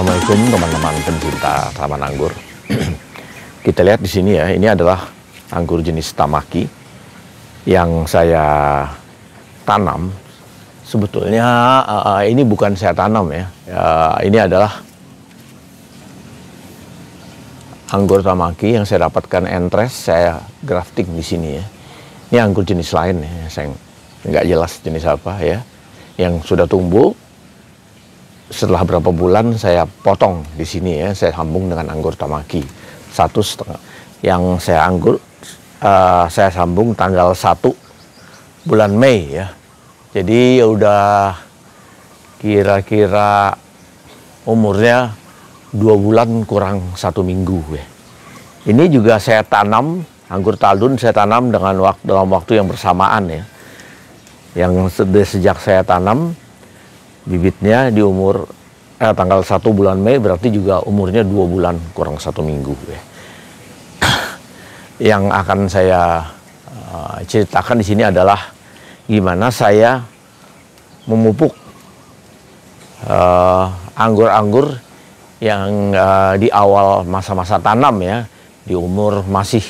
Assalamualaikum teman-teman pencinta tanaman anggur. Kita lihat di sini ya, ini adalah anggur jenis Tamaki yang saya tanam. Sebetulnya ini bukan saya tanam ya, ini adalah anggur Tamaki yang saya dapatkan entres, saya grafting di sini ya. Ini anggur jenis lain ya, saya nggak jelas jenis apa ya, yang sudah tumbuh. Setelah berapa bulan saya potong di sini ya, saya sambung dengan anggur Tamaki 1,5. Yang saya sambung tanggal 1 bulan Mei ya. Jadi udah kira-kira umurnya 2 bulan kurang 1 minggu ya. Ini juga saya tanam anggur Taldun, saya tanam dalam waktu yang bersamaan ya. Yang sejak saya tanam bibitnya di umur tanggal 1 bulan Mei, berarti juga umurnya 2 bulan kurang 1 minggu ya. Yang akan saya ceritakan di sini adalah gimana saya memupuk anggur-anggur yang di awal masa-masa tanam ya, di umur masih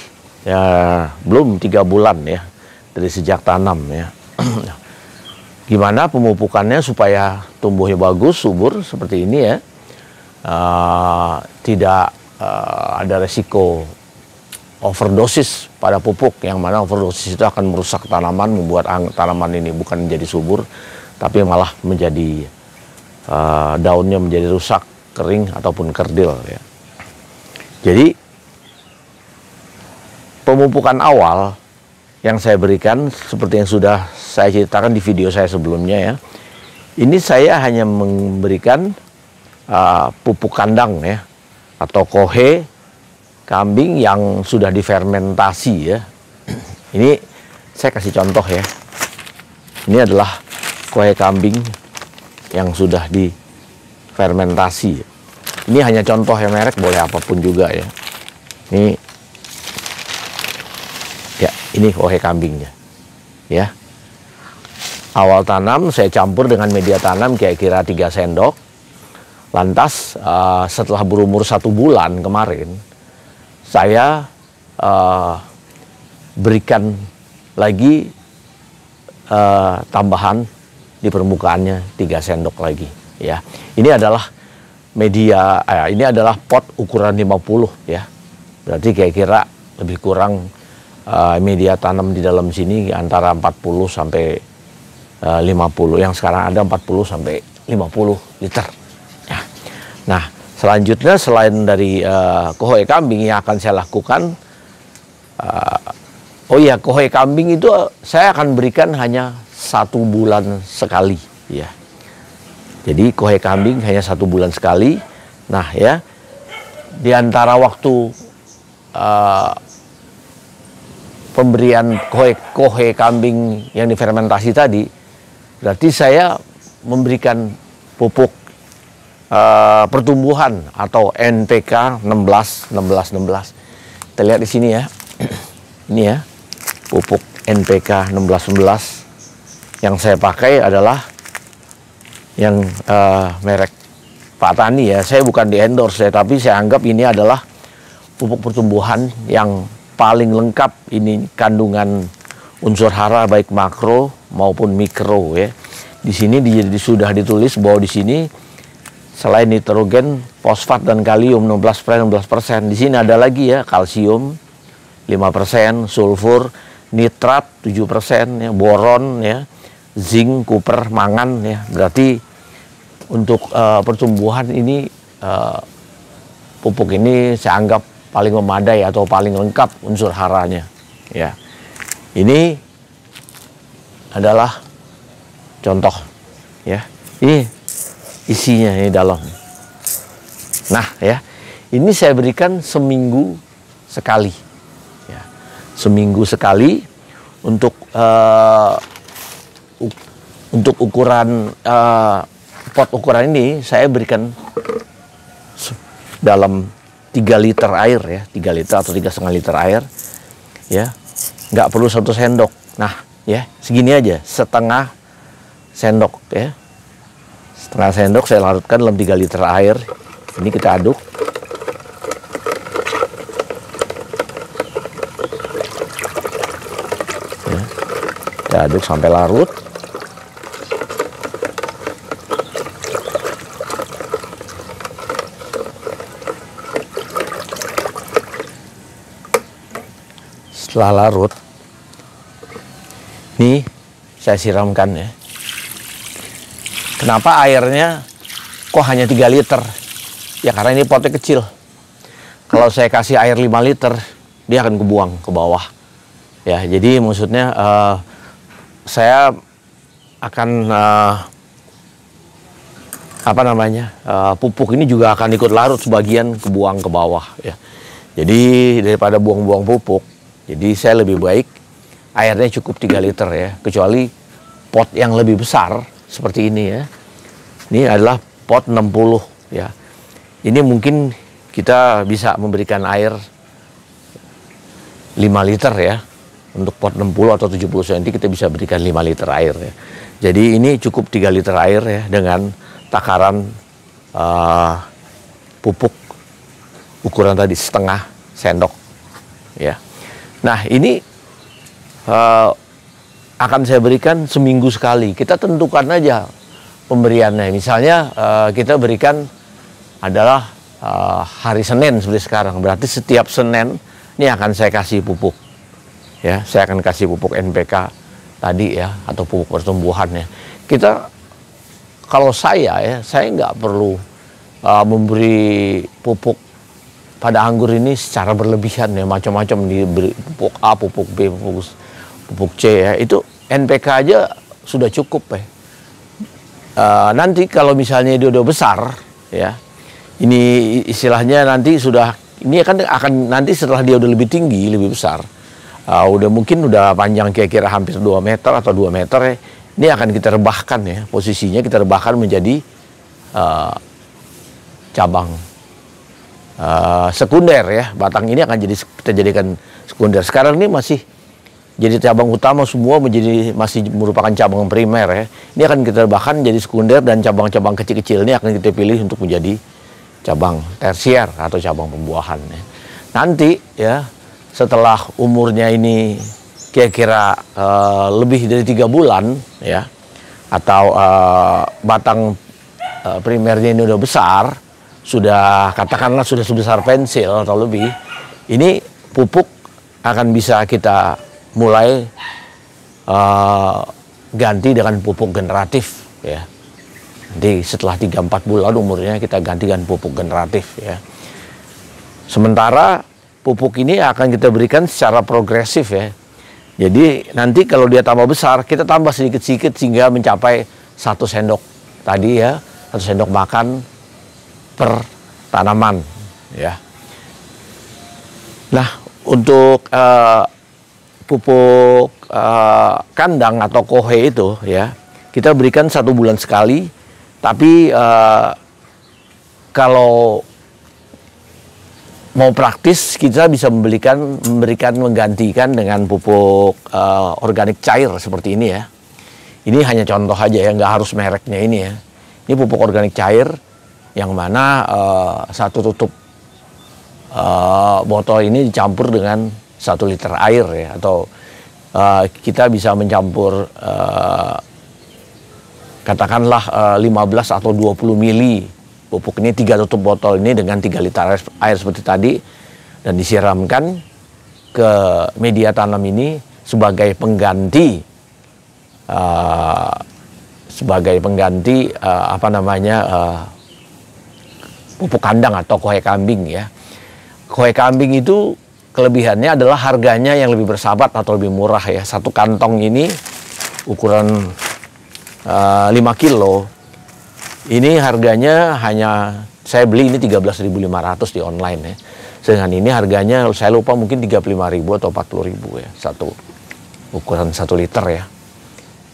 belum 3 bulan ya dari sejak tanam ya. Gimana pemupukannya supaya tumbuhnya bagus, subur seperti ini ya. Tidak ada resiko overdosis pada pupuk, yang mana overdosis itu akan merusak tanaman, membuat tanaman ini bukan menjadi subur, tapi malah menjadi daunnya menjadi rusak, kering ataupun kerdil ya. Jadi pemupukan awal yang saya berikan seperti yang sudah saya ceritakan di video saya sebelumnya ya. Ini saya hanya memberikan pupuk kandang ya, atau kohe kambing yang sudah difermentasi ya. Ini saya kasih contoh ya. Ini adalah kohe kambing yang sudah difermentasi. Ini hanya contoh ya, merek boleh apapun juga ya. Ini kohe kambingnya ya. Awal tanam saya campur dengan media tanam kira-kira 3 sendok. Lantas setelah berumur 1 bulan kemarin, saya berikan lagi tambahan di permukaannya 3 sendok lagi ya. Ini adalah media, ini adalah pot ukuran 50 ya. Berarti kira-kira lebih kurang media tanam di dalam sini antara 40 sampai 50. Yang sekarang ada 40 sampai 50 liter. Ya. Nah, selanjutnya selain dari kohe kambing yang akan saya lakukan, kohe kambing itu saya akan berikan hanya 1 bulan sekali ya. Jadi kohe kambing hanya 1 bulan sekali. Nah ya, di antara waktu pemberian kohe kambing yang difermentasi tadi, berarti saya memberikan pupuk pertumbuhan atau NPK 16-16-16. Kita lihat di sini ya. Ini ya, pupuk NPK 16-16 yang saya pakai adalah yang merek Pak Tani ya. Saya bukan di endorse ya, tapi saya anggap ini adalah pupuk pertumbuhan yang paling lengkap. Ini kandungan unsur hara baik makro maupun mikro ya. Di sini sudah ditulis bahwa di sini selain nitrogen, fosfat dan kalium 16%. Di sini ada lagi ya, kalsium 5%, sulfur, nitrat 7% ya, boron ya, zinc, kuper, mangan ya. Berarti untuk pertumbuhan ini pupuk ini saya anggap paling memadai atau paling lengkap unsur haranya ya. Ini adalah contoh ya. Ini isinya ini dalam. Nah ya, ini saya berikan seminggu sekali ya. Seminggu sekali untuk ukuran pot ukuran ini saya berikan dalam 3 liter air ya, 3 liter atau 3,5 liter air ya, nggak perlu 1 sendok. Nah ya, segini aja, setengah sendok ya, setengah sendok saya larutkan dalam 3 liter air Ini kita aduk. Ya, kita aduk sampai larut. Setelah larut, ini saya siramkan ya. Kenapa airnya kok hanya 3 liter? Ya karena ini potnya kecil. Kalau saya kasih air 5 liter, dia akan kebuang ke bawah. Ya, jadi maksudnya saya akan pupuk ini juga akan ikut larut sebagian kebuang ke bawah ya. Jadi daripada buang-buang pupuk, jadi saya lebih baik airnya cukup 3 liter ya, kecuali pot yang lebih besar seperti ini ya. Ini adalah pot 60 ya. Ini mungkin kita bisa memberikan air 5 liter ya. Untuk pot 60 atau 70 cm kita bisa berikan 5 liter air ya. Jadi ini cukup 3 liter air ya dengan takaran pupuk ukuran tadi setengah sendok ya. Nah ini akan saya berikan seminggu sekali. Kita tentukan aja pemberiannya. Misalnya kita berikan adalah hari Senin seperti sekarang. Berarti setiap Senin ini akan saya kasih pupuk. Ya, saya akan kasih pupuk NPK tadi ya, atau pupuk pertumbuhan ya. Kita kalau saya nggak perlu memberi pupuk pada anggur ini secara berlebihan ya, macam-macam diberi pupuk A, pupuk B, pupuk C ya. Itu NPK aja sudah cukup ya. Nanti kalau misalnya dia udah besar ya, ini istilahnya nanti sudah, ini akan nanti setelah dia udah lebih tinggi, lebih besar, udah mungkin udah panjang kira-kira hampir 2 meter atau 2 meter ya, ini akan kita rebahkan ya, posisinya kita rebahkan menjadi cabang sekunder ya. Batang ini akan kita jadikan sekunder. Sekarang ini masih jadi cabang utama, semua masih merupakan cabang primer ya. Ini akan kita bahkan jadi sekunder, dan cabang-cabang kecil-kecil ini akan kita pilih untuk menjadi cabang tersier atau cabang pembuahan ya. Nanti ya setelah umurnya ini kira-kira lebih dari 3 bulan ya, atau batang primernya ini udah besar, sudah katakanlah sudah sebesar pensil atau lebih, ini pupuk akan bisa kita mulai ganti dengan pupuk generatif ya. Jadi setelah 3-4 bulan umurnya kita ganti dengan pupuk generatif ya. Sementara pupuk ini akan kita berikan secara progresif ya. Jadi nanti kalau dia tambah besar, kita tambah sedikit-sedikit sehingga mencapai 1 sendok tadi ya, 1 sendok makan per tanaman ya. Nah, untuk pupuk kandang atau kohe itu ya, kita berikan 1 bulan sekali. Tapi kalau mau praktis, kita bisa menggantikan dengan pupuk organik cair seperti ini ya. Ini hanya contoh aja ya, nggak harus mereknya ini ya. Ini pupuk organik cair yang mana 1 tutup botol ini dicampur dengan 1 liter air ya, atau kita bisa mencampur katakanlah 15 atau 20 mili pupuk ini, 3 tutup botol ini dengan 3 liter air seperti tadi, dan disiramkan ke media tanam ini sebagai pengganti pupuk kandang atau kohe kambing ya. Kohe kambing itu kelebihannya adalah harganya yang lebih bersahabat atau lebih murah ya. 1 kantong ini ukuran 5 kilo, ini harganya hanya, saya beli ini 13.500 di online ya. Dengan ini harganya saya lupa mungkin 35.000 atau 40.000 ya, ukuran 1 liter ya,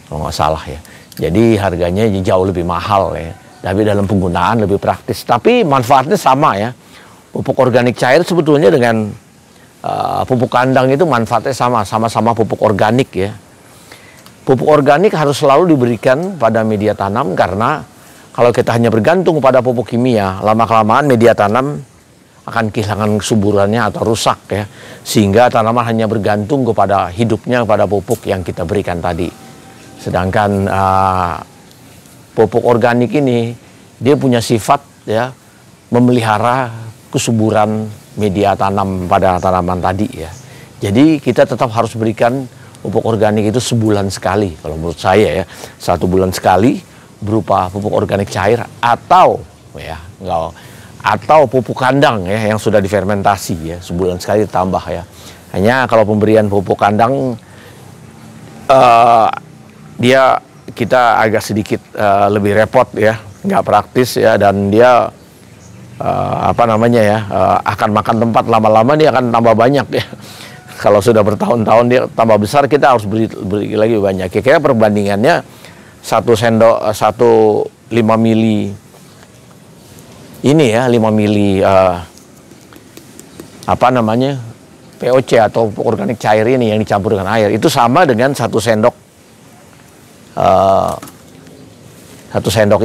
kalau nggak salah ya. Jadi harganya jauh lebih mahal ya, tapi dalam penggunaan lebih praktis. Tapi manfaatnya sama ya. Pupuk organik cair sebetulnya dengan pupuk kandang itu manfaatnya sama-sama pupuk organik ya. Pupuk organik harus selalu diberikan pada media tanam, karena Kalau kita hanya bergantung pada pupuk kimia, lama-kelamaan media tanam akan kehilangan kesuburannya atau rusak ya. Sehingga tanaman hanya bergantung kepada hidupnya pada pupuk yang kita berikan tadi. Sedangkan pupuk organik ini dia punya sifat ya memelihara kesuburan media tanam pada tanaman tadi ya. Jadi kita tetap harus berikan pupuk organik itu sebulan sekali kalau menurut saya ya. 1 bulan sekali berupa pupuk organik cair atau ya atau pupuk kandang ya yang sudah difermentasi ya, sebulan sekali ditambah ya. Hanya kalau pemberian pupuk kandang kita agak sedikit lebih repot ya, nggak praktis ya, dan dia akan makan tempat, lama-lama dia akan tambah banyak ya. Kalau sudah bertahun-tahun dia tambah besar, kita harus beri lagi banyak. Kira-kira perbandingannya 1 5 mili ini ya, 5 mili POC atau organik cair ini yang dicampur dengan air itu sama dengan 1 sendok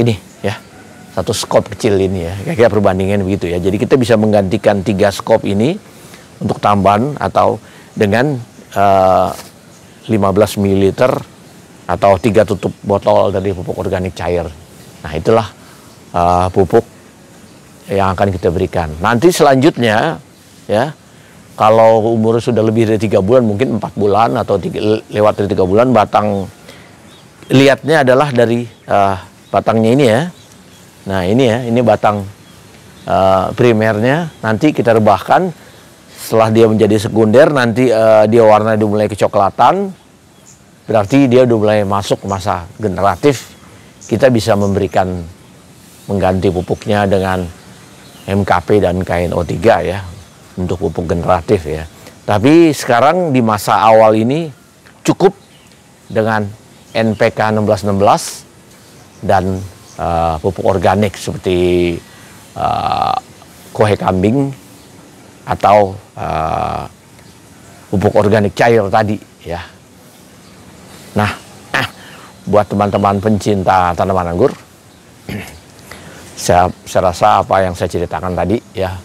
ini ya, 1 skop kecil ini ya, kira-kira perbandingan begitu ya. Jadi kita bisa menggantikan 3 skop ini untuk tambahan atau dengan 15 ml atau 3 tutup botol dari pupuk organik cair. Nah itulah pupuk yang akan kita berikan. Nanti selanjutnya ya, kalau umur sudah lebih dari 3 bulan, mungkin 4 bulan atau lewat dari 3 bulan, batang lihatnya adalah dari batangnya ini ya. Nah ini ya, ini batang primernya. Nanti kita rebahkan. Setelah dia menjadi sekunder, nanti dia warna udah mulai kecoklatan, berarti dia udah mulai masuk masa generatif. Kita bisa mengganti pupuknya dengan MKP dan KNO3 ya, untuk pupuk generatif ya. Tapi sekarang di masa awal ini cukup dengan NPK 1616 dan pupuk organik seperti kohe kambing atau pupuk organik cair tadi ya. Nah, buat teman-teman pencinta tanaman anggur, saya rasa apa yang saya ceritakan tadi ya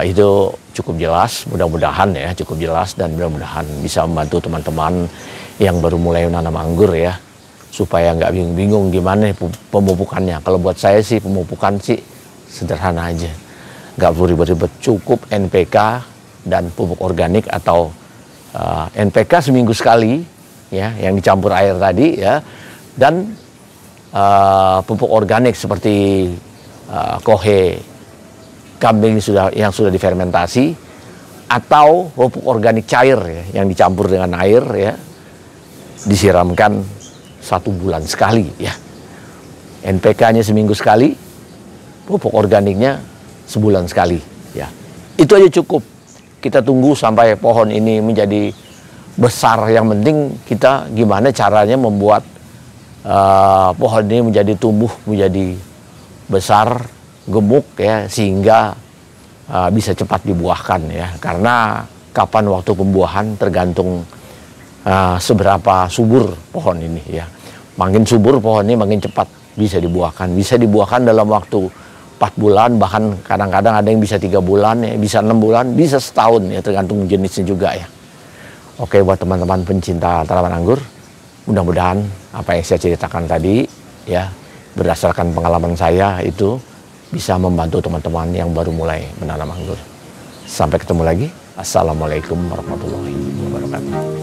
itu cukup jelas, mudah-mudahan ya cukup jelas, dan mudah-mudahan bisa membantu teman-teman yang baru mulai menanam anggur ya, supaya nggak bingung-bingung gimana pemupukannya. Kalau buat saya sih pemupukan sih sederhana aja, nggak perlu ribet-ribet, cukup NPK dan pupuk organik atau NPK seminggu sekali ya yang dicampur air tadi ya, dan pupuk organik seperti kohe kambing yang sudah difermentasi atau pupuk organik cair ya, yang dicampur dengan air ya, disiramkan 1 bulan sekali ya. NPK-nya seminggu sekali, pupuk organiknya sebulan sekali ya. Itu aja cukup. Kita tunggu sampai pohon ini menjadi besar. Yang penting kita gimana caranya membuat pohon ini menjadi tumbuh, menjadi besar, gemuk ya, sehingga bisa cepat dibuahkan ya. Karena kapan waktu pembuahan tergantung seberapa subur pohon ini ya. Makin subur pohon ini makin cepat bisa dibuahkan. Bisa dibuahkan dalam waktu 4 bulan, bahkan kadang-kadang ada yang bisa 3 bulan ya, bisa 6 bulan, bisa setahun ya, tergantung jenisnya juga ya. Oke, buat teman-teman pencinta tanaman anggur, mudah-mudahan apa yang saya ceritakan tadi ya, berdasarkan pengalaman saya itu bisa membantu teman-teman yang baru mulai menanam anggur. Sampai ketemu lagi. Assalamualaikum warahmatullahi wabarakatuh.